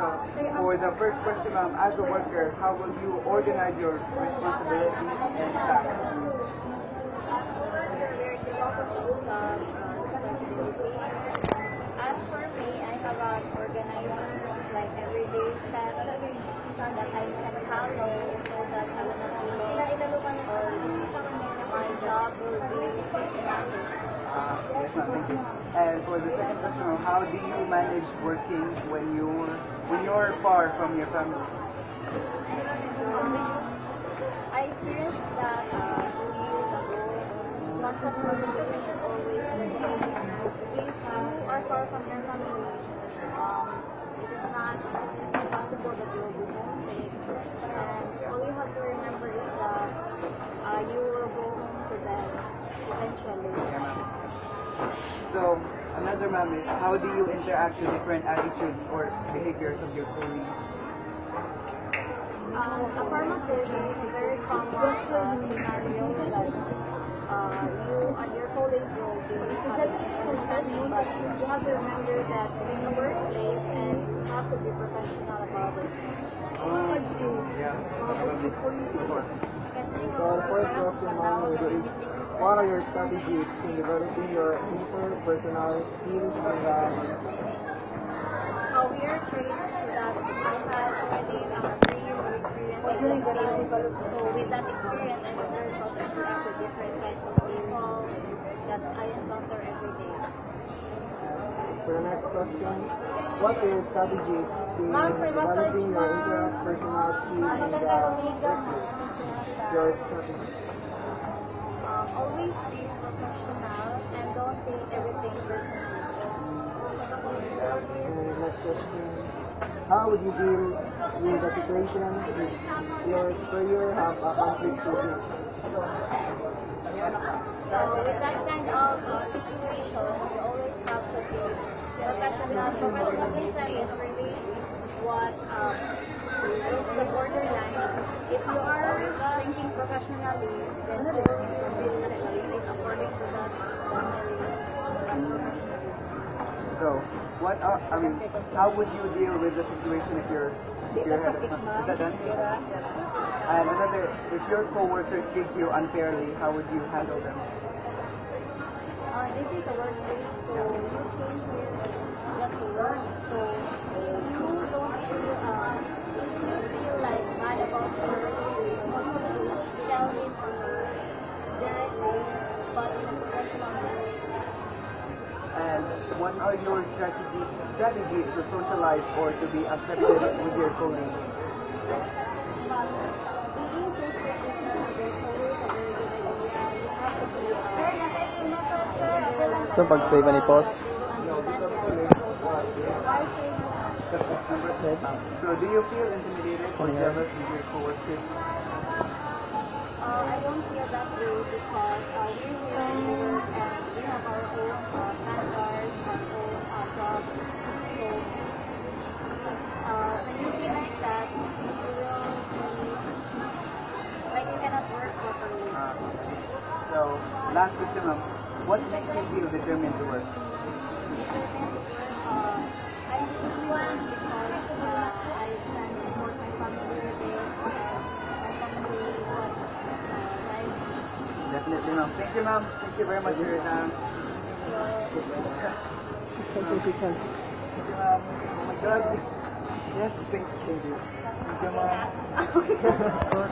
For the first question, as a worker, how will you organize your responsibilities and tasks? As for me, I have an organizer, like everyday tasks that I can follow so that I will not be lost or my job will be systematic. Yes, ma'am, thank you. And for the second question, how do you manage working when you're far from your family? I experienced that 2 years ago. Lots of communication always the case. If you are far from your family, it is not possible that you will be homesick. And all you have to remember is that you will go home to them eventually. Yeah, ma'am. So, another ma'am is, how do you interact with different attitudes or behaviors of your colleagues? A pharmacist is a very common scenario that you and your colleagues will be having misunderstanding, but you have to remember that in a workplace and you have to be professional about it. Yeah. So the first question ma'am is, what are your strategies in developing your interpersonal skills and We are trained so that I have already 3 years of experience in this field. So with that experience, I was very well to interact with different kinds of people that I encounter every day. for the next question, what are your strategies in developing your interpersonal skills and your strategies? Always be professional and don't take everything personally. And next question, how would you deal with the situation if your superior have a conflict with you? So with that kind of situation, you always have to be professional. Professionalism is really what is the borderline. If you are thinking professionally, then always proceed according to that professionalism. So, how would you deal with the situation if you're head of is that done? And another, if your coworkers treat you unfairly, how would you handle them? This is a workplace, so you came here just to work. So you don't feel, if you feel like mad about your work, you have to tell it directly, but in a professional way. And what are your strategies to socialize or to be accepted with your colleagues? Being social is always a very good idea. You have to be So pag save ni post. So, do you feel intimidated or jealous with your coworkers? I don't feel that way because we're here and we have our own standards, our own jobs. So when you feel like that, you will be like you cannot work properly. So, last question, ma'am. What makes you feel determined to work? I'm one because I can support my family with it and my family was nice. Definitely, ma'am. Thank you, ma'am. Thank you very much for your time. Thank you, ma'am. Oh my God. Yes, thank you. Thank you, ma'am.